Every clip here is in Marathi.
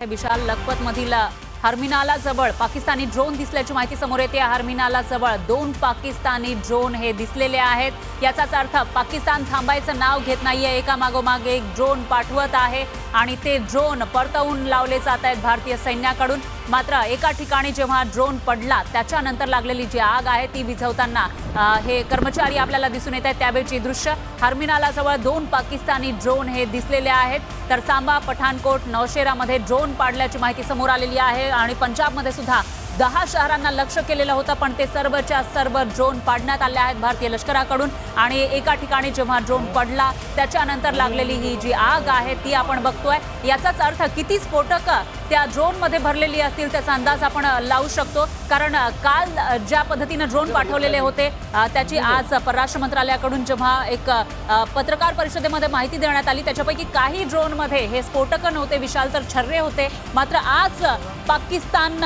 विशाल लखपत मधील हरमिनाला जवळ पाकिस्तानी ड्रोन दिसल्याची माहिती समोर येते। हरमिनाला जवळ 2 पाकिस्तानी ड्रोन हे दिसलेले आहेत। याचाच अर्थ पाकिस्तान थांबायचं नाव घेत नाहीये, एकामागोमाग एक ड्रोन पाठवत आहे आणि ते ड्रोन परतवून लावले जात आहेत भारतीय सैन्याकडून। मात्र एका ठिकाणी जेव्हा ड्रोन पडला त्याच्यानंतर लागलेली जी आग आहे ती विझवताना हे कर्मचारी आपल्याला दिसून येत आहेत। त्यावेळची दृश्य हरमिनाला जवळ 2 पाकिस्तानी ड्रोन हे दिसलेले आहेत। तर सांबा, पठाणकोट, नौशेरामध्ये ड्रोन पाडल्याची माहिती समोर आलेली आहे आणि पंजाबमध्ये सुद्धा 10 शहरांना लक्ष केलेलं होतं, पण ते सर्वच्या सर्व ड्रोन पाडण्यात आले आहेत भारतीय लष्कराकडून। आणि एका ठिकाणी जेव्हा ड्रोन पडला त्याच्यानंतर लागलेली ही जी आग आहे ती आपण बघतोय। याचाच अर्थ किती स्फोटक त्या ड्रोन मध्ये भरलेली असतील त्याचा अंदाज आपण लावू शकतो, कारण काल ज्या पद्धतीने ड्रोन पाठवलेले होते त्याची आज परराष्ट्र मंत्रालयाकडून जेव्हा एक पत्रकार परिषदेमध्ये माहिती देण्यात आली त्याच्यापैकी काही ड्रोन मध्ये हे स्फोटक नव्हते विशाल, तर छर्रे होते। मात्र आज पाकिस्तान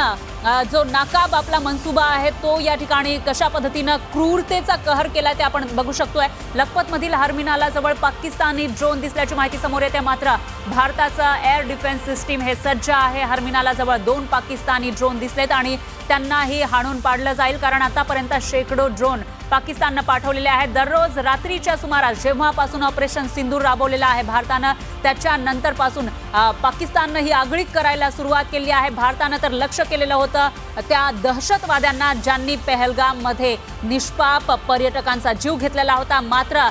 जो नाकाब आपला मनसुबा आहे तो या ठिकाणी कशा पद्धतीने क्रूरतेचा कहर केलाय ते आपण बघू शकतोय। लखपत मधील हरमिनाला जवळ पाकिस्तानी ड्रोन दिसल्याची माहिती समोर येते, मात्र भारताचा एअर डिफेन्स सिस्टीम हे सज्ज आहे। हरमिनाला जवळ 2 पाकिस्तानी ड्रोन दिसलेत आणि त्यांनाही हाणून पाडलं जाईल, कारण आतापर्यंत शेकडो ड्रोन पाकिस्तानने पाठवलेले आहेत। दररोज रात्रीच्या सुमारास जेव्हापासून ऑपरेशन सिंदूर राबवलेलं आहे भारतानं त्याच्यानंतर पासून पाकिस्तानने ही आगळीक करायला सुरुवात केली आहे। भारतानं तर लक्ष केलेलं होतं त्या दहशतवाद्यांना ज्यांनी मध्ये निष्पाप पर्यटकांचा जीव घेतलेला होता। मात्र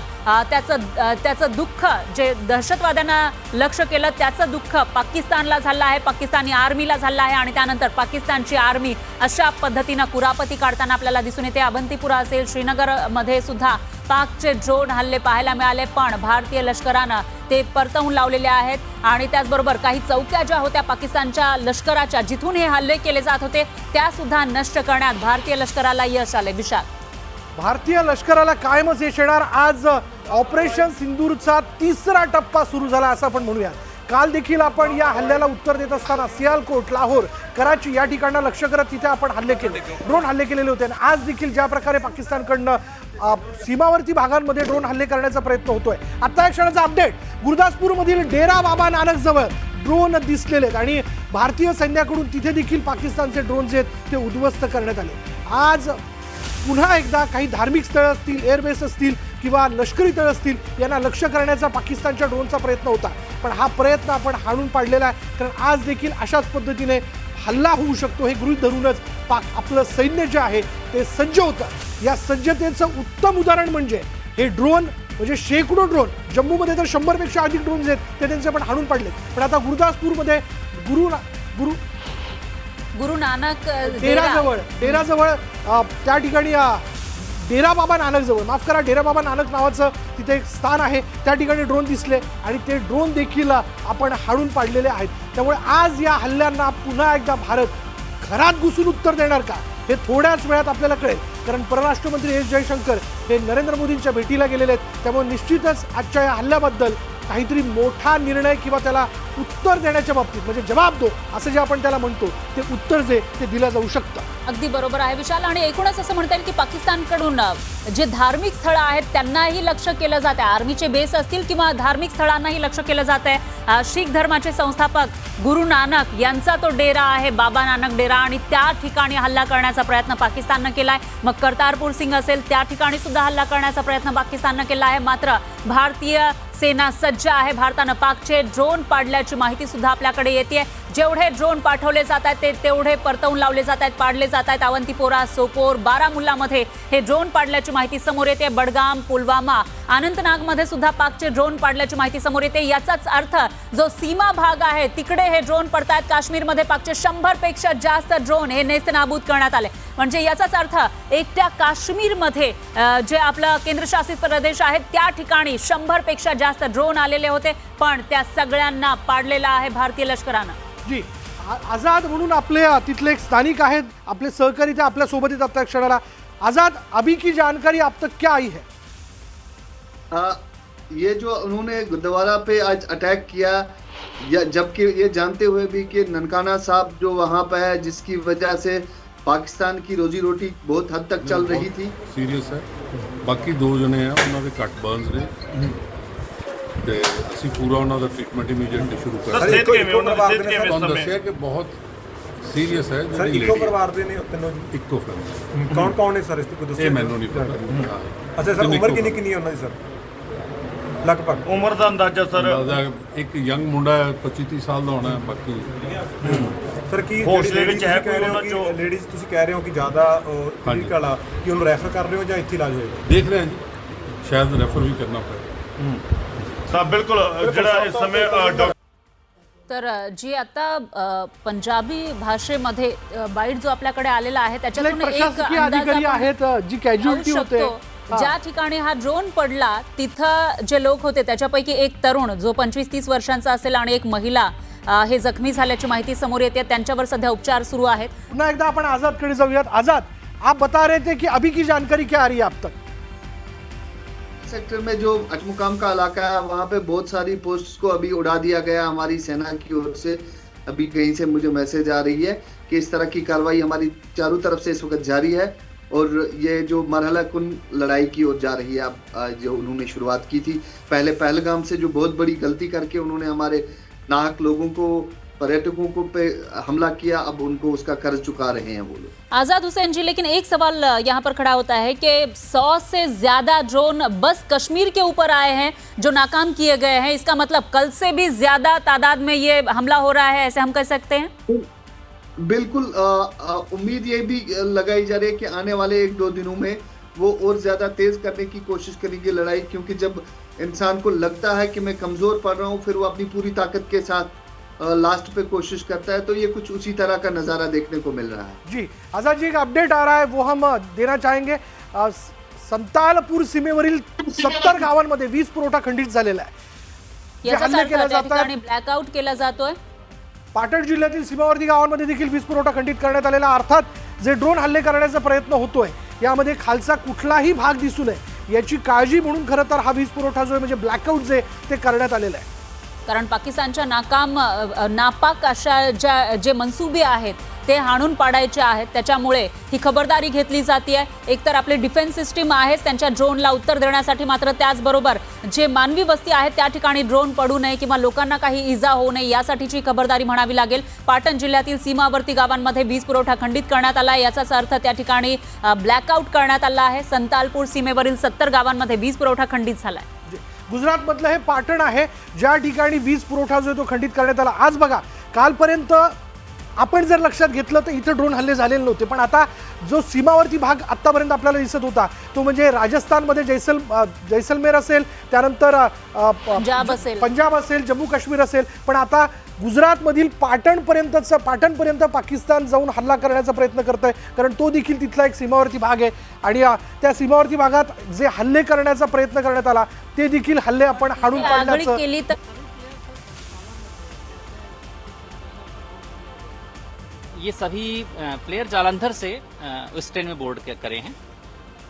त्याचं दुःख जे दहशतवाद्यांना लक्ष केलं त्याचं दुःख पाकिस्तानला झालं आहे, पाकिस्तानी आर्मीला झालं आहे आणि त्यानंतर पाकिस्तानची आर्मी अशा पद्धतीने कुरापती काढताना आपल्याला दिसून येते। अवंतीपुरा असेल, श्रीनगरमध्ये सुद्धा पाकचे ड्रोन हल्ले पाहायला मिळाले, पण भारतीय लष्करानं ते परतवून लावलेले आहेत। आणि त्याचबरोबर काही चौक्या ज्या होत्या पाकिस्तानच्या लष्कराच्या जिथून हे हल्ले केले जात होते त्या सुद्धा नष्ट करण्यात भारतीय लष्कराला यश आले। विशाल, भारतीय लष्कराला कायमच यश येणार। आज ऑपरेशन सिंदूरचा 3रा टप्पा सुरू झाला असं आपण म्हणूया। काल देखील आपण या हल्ल्याला उत्तर देत असताना सियालकोट, लाहोर, कराची या ठिकाणांना लक्ष करत तिथे आपण हल्ले केले, ड्रोन हल्ले केलेले होते। आणि आज देखील ज्या प्रकारे पाकिस्तानकडनं सीमावर्ती भागांमध्ये ड्रोन हल्ले करण्याचा प्रयत्न होतोय। आता एक क्षणाचा अपडेट, गुरदासपूरमधील डेरा बाबा नानक जवळ ड्रोन दिसलेले आहेत आणि भारतीय सैन्याकडून तिथे देखील पाकिस्तानचे ड्रोन जे आहेत ते उद्ध्वस्त करण्यात आले। आज पुन्हा एकदा काही धार्मिक स्थळं असतील, एअरबेस असतील किंवा लष्करी तळ असतील यांना लक्ष करण्याचा पाकिस्तानच्या ड्रोनचा प्रयत्न होता, पण हा प्रयत्न आपण हाणून पाडलेला आहे। कारण आज देखील अशाच पद्धतीने हल्ला होऊ शकतो हे गृहीत धरूनच आपलं सैन्य जे आहे ते सज्ज होतं। या सज्जतेचं उत्तम उदाहरण म्हणजे हे ड्रोन, म्हणजे शेकडो ड्रोन, जम्मूमध्ये तर 100पेक्षा अधिक ड्रोन्स आहेत ते त्यांचे आपण हाणून पाडलेत। पण आता गुरदासपूरमध्ये गुरु नानक डेराजवळ त्या ठिकाणी डेरा बाबा नानक जवळ, माफ करा, डेरा बाबा नानक नावाचं तिथे एक स्थान आहे, त्या ठिकाणी ड्रोन दिसले आणि ते ड्रोन देखील आपण हाणून पाडलेले आहेत। त्यामुळे आज या हल्ल्यांना पुन्हा एकदा भारत घरात घुसून उत्तर देणार का हे थोड्याच वेळात आपल्याला कळेल, कारण परराष्ट्र मंत्री एस जयशंकर हे नरेंद्र मोदींच्या भेटीला गेलेले आहेत। त्यामुळे निश्चितच आजच्या या हल्ल्याबद्दल काहीतरी मोठा निर्णय किंवा त्याला उत्तर देण्याच्या बाबतीत, म्हणजे जवाब दो असं जे आपण त्याला म्हणतो ते उत्तर जे ते दिलं जाऊ शकतं। अगदी बरोबर आहे विशाल, आणि एकूणच असं म्हणता येईल की पाकिस्तानकडून जे धार्मिक स्थळं आहेत त्यांनाही लक्ष केलं जात आहे, आर्मीचे बेस असतील किंवा धार्मिक स्थळांनाही लक्ष केलं जात आहे। शीख धर्माचे संस्थापक गुरु नानक यांचा तो डेरा आहे, बाबा नानक डेरा, आणि त्या ठिकाणी हल्ला करण्याचा प्रयत्न पाकिस्ताननं केलाय। मग करतारपूर सिंग असेल त्या ठिकाणी सुद्धा हल्ला करण्याचा प्रयत्न पाकिस्ताननं केला आहे। मात्र भारतीय सेना सज्ज आहे। भारतानं पाकचे ड्रोन पाडल्याची माहिती सुद्धा आपल्याकडे येते। जेवढे ड्रोन पाठवले जात आहेत ते तेवढे परतवून लावले जात आहेत, पाडले जात आहेत। अवंतीपोरा, सोपोर, बारामुल्लामध्ये हे ड्रोन पाडल्याची माहिती समोर येते। बडगाम, पुलवामा, अनंतनागमध्ये सुद्धा पाकचे ड्रोन पाडल्याची माहिती समोर येते। याचाच अर्थ जो सीमा भाग आहे तिकडे हे ड्रोन पडतायत। काश्मीरमध्ये पाकचे 100पेक्षा जास्त ड्रोन हे नेस्तनाबूत करण्यात आले। म्हणजे याचाच अर्थ एकट्या काश्मीरमध्ये जे आपलं केंद्रशासित प्रदेश आहे त्या ठिकाणी 100पेक्षा जास्त ड्रोन आलेले होते, पण त्या सगळ्यांना पाडलेलं आहे भारतीय लष्करानं। जी, आझाद म्हणून आपले तिथले एक स्थानिक आहेत, आपले सहकारी ते आपल्या सोबत आहेत आता क्षणाला। आझाद, अभी की जानकारी अब तक क्या आई है? ये जो उन्होंने गुरुद्वारा पे आज अटैक किया, जबकि ये जानते हुए भी कि ननकाना साहब जो वहाँ पे है जिसकी वजह से पाकिस्तान की रोजी रोटी बहुत हद तक चल रही थी। सीरियस है, बाकी 2 जने हैं उन्होंने कट बर्न्स ने ਤੇ ਅਸੀਂ ਪੂਰਾ ਉਹਨਾਂ ਦਾ ਟ੍ਰੀਟਮੈਂਟ ਇਮੀਡੀਏਟਲੀ ਸ਼ੁਰੂ ਕਰ ਸਰ ਸਿਹਤ ਕਿਵੇਂ ਉਹਨਾਂ ਦੀ ਸਿਹਤ ਕਿਵੇਂ ਤੁਹਾਨੂੰ ਇਸ ਸਮੇਂ ਦੱਸਿਆ ਕਿ ਬਹੁਤ ਸੀਰੀਅਸ ਹੈ ਸਰ ਜਿਹੜੀ ਇੱਕੋ lady ਪਰਿਵਾਰ ਦੇ ਨੇ ਤਿੰਨੋਂ ਜੀ ਇੱਕੋ ਫੈਮਿਲੀ ਕੌਣ ਕੌਣ ਨੇ ਸਰ ਇਸ ਤੋਂ ਕੋਈ ਦੱਸੋ ਇਹ ਮੈਨੂੰ ਨਹੀਂ ਪਤਾ ਹਾਂ। ਅੱਛਾ ਸਰ ਤਿੰਨ ਉਮਰ ਇੱਕੋ ਕਿੰਨੀ ਕਿੰਨੀ ਹੈ ਉਹਨਾਂ ਦੀ ਸਰ ਲਗਭਗ ਉਮਰ ਦਾ ਅੰਦਾਜ਼ਾ ਸਰ ਅੰਦਾਜ਼ਾ ਇੱਕ ਯੰਗ ਮੁੰਡਾ ਹੈ 25-30 ਸਾਲ ਦਾ ਹੋਣਾ ਹੈ, ਬਾਕੀ ਸਰ ਕੀ ਹੌਸਲੇ ਵਿੱਚ ਹੈ ਕੋਈ ਉਹਨਾਂ ਚੋਂ? ਲੇਡੀਜ਼ ਤੁਸੀਂ ਕਹਿ ਰਹੇ ਹੋ ਕਿ ਜ਼ਿਆਦਾ ਕ੍ਰਿਟੀਕਲ ਆ ਕਿ ਉਹਨੂੰ ਰੈਫਰ ਕਰ ਰਹੇ ਹੋ ਜਾਂ ਇੱਥੇ ਇਲਾਜ ਹੋਏਗਾ ਦੇਖ ਰਹੇ ਹਾਂ ਜੀ, ਸ਼ਾਇਦ ਰੈਫਰ ਵੀ ਕਰਨਾ ਪਏ। ਤਾਂ ਬਿਲਕੁਲ ਜਿਹੜਾ ਇਸ समय डॉक्टर तर जी आता पंजाबी भाषेमध्ये बाईट जो आपल्याकडे आलेला आहे त्याच्यातून एक प्रशासकीय अंदाज अधिकारी आपण आहेत जी लावू कॅज्युअल्टी होते शकतो. ज्या ठिकाणी हा ड्रोन पडला तिथं जे लोक होते त्याच्यापैकी एक तरुण जो 25-30 वर्षांचा असेल आणि एक महिला हे जखमी झाल्याची माहिती समोर येते. त्यांच्यावर सध्या उपचार सुरू आहेत. पुन्हा एकदा आपण आझादकडे जाऊयात. आझाद, आप बता रहे थे कि अभी की जानकारी क्या आ रही है अब तक? सेक्टर में जो अटमुकाम का इलाका है वहाँ पे बहुत सारी पोस्ट को अभी उड़ा दिया गया हमारी सेना की ओर से। अभी कहीं से मुझे मैसेज आ रही है कि इस तरह की कार्रवाई हमारी चारों तरफ से इस वक्त जारी है और ये जो मरहला कुन लड़ाई की ओर जा रही है अब जो उन्होंने शुरुआत की थी पहले पहलगाम से जो बहुत बड़ी गलती करके उन्होंने हमारे नाहक लोगों को पर्यटकों को पे हमला किया, अब उनको उसका कर्ज चुका रहे हैं वो लोग। आजाद हुसैन जी, लेकिन एक सवाल यहाँ पर खड़ा होता है कि 100 से ज्यादा ड्रोन बस कश्मीर के ऊपर आए हैं जो नाकाम किए गए हैं. इसका मतलब कल से भी ज्यादा तादाद में ये हमला हो रहा है, ऐसे हम कह सकते हैं? बिल्कुल उम्मीद ये भी लगाई जा रही है कि आने वाले 1-2 दिनों में वो और ज्यादा तेज करने की कोशिश करेंगे लड़ाई, क्योंकि जब इंसान को लगता है कि मैं कमजोर पड़ रहा हूँ फिर वो अपनी पूरी ताकत के साथ लास्ट पे कोशिश करता है, तो ये कुछ उसी तरह का नजारा देखने को मिल रहा है। जी आझाद जी, एक अपडेट आ रहा है वो हम देना चाहेंगे. संतालपूर सीमेवरील 70 गावांमध्ये वीज पुरवठा खंडित झालेला आहे. जे याचाच हल्ले अर्थ केले त्या जातात, ठिकाणी ब्लॅकआउट केला जातोय. पाटण जिल्ह्यातील सीमावर्ती गावांमध्ये देखील वीज पुरवठा खंडित करण्यात आलेला. अर्थात जे ड्रोन हल्ले करण्याचा प्रयत्न होतोय यामध्ये खालचा कुठलाही भाग दिसू नये याची काळजी म्हणून खरं तर हा वीज पुरवठा जो आहे म्हणजे ब्लॅकआउट जे ते करण्यात आलेलं आहे. कारण पाकिस्तानच्या नापाक अशा जे मनसुबे आहेत ते हाणून पाडायचे आहेत. त्याच्यामुळे ही खबरदारी घेतली जाते. एकतर आपली डिफेन्स सिस्टीम आहे त्यांच्या ड्रोनला उत्तर देण्यासाठी, मात्र त्याचबरोबर जे मानवी वस्ती आहे त्या ठिकाणी ड्रोन पडू नये किंवा लोकांना काही इजा होऊ नये यासाठीची खबरदारी म्हणावी लागेल. पाटण जिल्ह्यातील सीमावर्ती गावांमध्ये वीज पुरवठा खंडित करण्यात आला आहे. याचाच अर्थ त्या ठिकाणी ब्लॅकआउट करण्यात आला आहे. संतालपूर सीमेवरील 70 गावांमध्ये वीज पुरवठा खंडित झाला आहे. गुजरातमधलं हे पाटण आहे ज्या ठिकाणी वीज पुरवठा जो तो खंडित करण्यात आला. आज बघा, कालपर्यंत आपण जर लक्षात घेतलं तर इथं ड्रोन हल्ले झालेले नव्हते, पण आता जो सीमावर्ती भाग आतापर्यंत आपल्याला दिसत होता तो म्हणजे राजस्थानमध्ये जैसलमेर असेल, त्यानंतर पंजाब असेल, जम्मू काश्मीर असेल, पण आता गुजरातमधील पाटणपर्यंत पाकिस्तान जाऊन हल्ला करण्याचा प्रयत्न करत आहे. कारण तो देखील तिथला एक सीमावर्ती भाग आहे आणि त्या सीमावर्ती भागात जे हल्ले करण्याचा प्रयत्न करण्यात आला ते देखील हल्ले आपण हाणून पाडण्याचं. ये सभी प्लेयर जालंधर से उस ट्रेन में बोर्ड करे हैं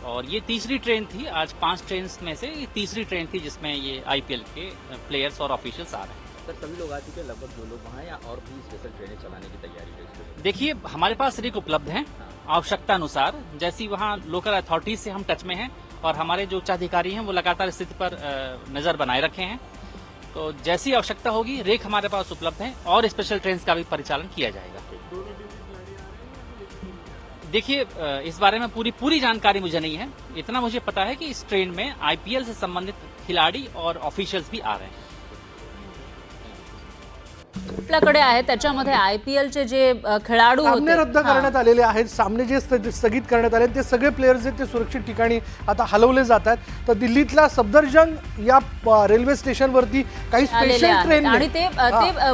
और ये तीसरी ट्रेन थी. आज 5 ट्रेन में से ये तीसरी ट्रेन थी जिसमें ये आईपीएल के प्लेयर्स और ऑफिशियल्स आ रहे हैं. सर सभी लोग आ चुके हैं, लगभग 2 लोग वहाँ हैं या और भी स्पेशल ट्रेनें चलाने की तैयारी है इसके? देखिए हमारे पास रिक उपलब्ध हैं आवश्यकता अनुसार. जैसी वहाँ लोकल अथॉरिटीज से हम टच में हैं और हमारे जो उच्चाधिकारी हैं वो लगातार स्थिति पर नजर बनाए रखे हैं. तो जैसी आवश्यकता होगी रेक हमारे पास उपलब्ध है और स्पेशल ट्रेन का भी परिचालन किया जाएगा. देखिए इस बारे में पूरी जानकारी मुझे नहीं है. इतना मुझे पता है कि इस ट्रेन में आईपीएल से संबंधित खिलाड़ी और ऑफिशियल्स भी आ रहे हैं. आपल्याकडे आहे त्याच्यामध्ये आयपीएलचे जे खेळाडू सामने होते रद्द करण्यात आलेले आहेत. सामने जे स्थगित करण्यात आले ते सगळे प्लेयर्स आहेत ते सुरक्षित ठिकाणी आता हलवले जात आहेत. तर दिल्लीतल्या सफदरजंग या रेल्वे स्टेशनवरती काही स्पेशल ट्रेन आणि ते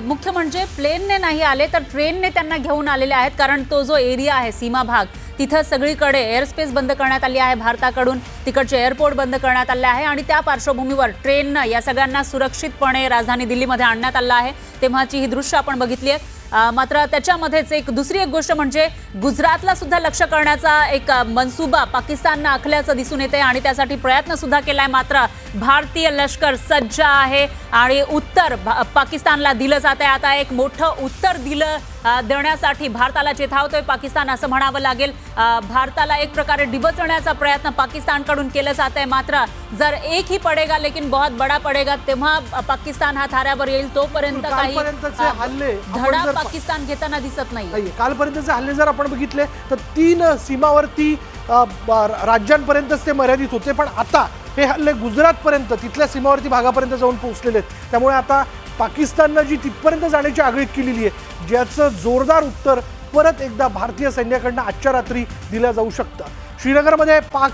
मुख्य म्हणजे प्लेनने नाही आले तर ट्रेनने त्यांना घेऊन आलेले आहेत. कारण तो जो एरिया आहे सीमा भाग तिथं सगळीकडे एअरस्पेस बंद करण्यात आली आहे भारताकडून. तिकडचे एअरपोर्ट बंद करण्यात आले आहे आणि त्या पार्श्वभूमीवर ट्रेननं या सगळ्यांना सुरक्षितपणे राजधानी दिल्लीमध्ये आणण्यात आलं आहे. तेव्हाची ही दृश्य आपण बघितली आहेत. मात्र त्याच्यामध्येच दुसरी एक गोष्ट म्हणजे गुजरातला सुद्धा लक्ष्य करण्याचा एक मनसुबा पाकिस्ताननं आखल्याचं दिसून येते आणि त्यासाठी प्रयत्न सुद्धा केलाय. मात्र भारतीय लष्कर सज्ज आहे आणि उत्तर पाकिस्तानला दिलं जात आहे. आता एक मोठं उत्तर देण्यासाठी भारताला चेतावतोय पाकिस्तान असं म्हणावं लागेल. भारताला एक प्रकारे डिवचण्याचा प्रयत्न पाकिस्तानकडून केला जात आहे. मात्र जर एक ही पडेगा लेकिन बहुत बडा पडेगा, तेव्हा पाकिस्तान हा थाऱ्यावर येईल. तोपर्यंत काही कालपर्यंतचे हल्ले आपण धडा जर पाकिस्तान घेताना दिसत नाही. नाहीये. कालपर्यंतचे हल्ले जर आपण बघितले तर 3 सीमावर्ती राज्यांपर्यंतच ते मर्यादित होते, पण आता हे हल्ले गुजरातपर्यंत तिथल्या सीमावर्ती भागापर्यंत जाऊन पोहोचलेले आहेत. त्यामुळे आता पाकिस्ताननं जी तिथपर्यंत जाण्याची आगळीक केलेली आहे, ज्याचं जोरदार उत्तर परत एकदा भारतीय सैन्याकडनं आजच्या रात्री दिलं जाऊ शकतं. श्रीनगरमध्ये पाक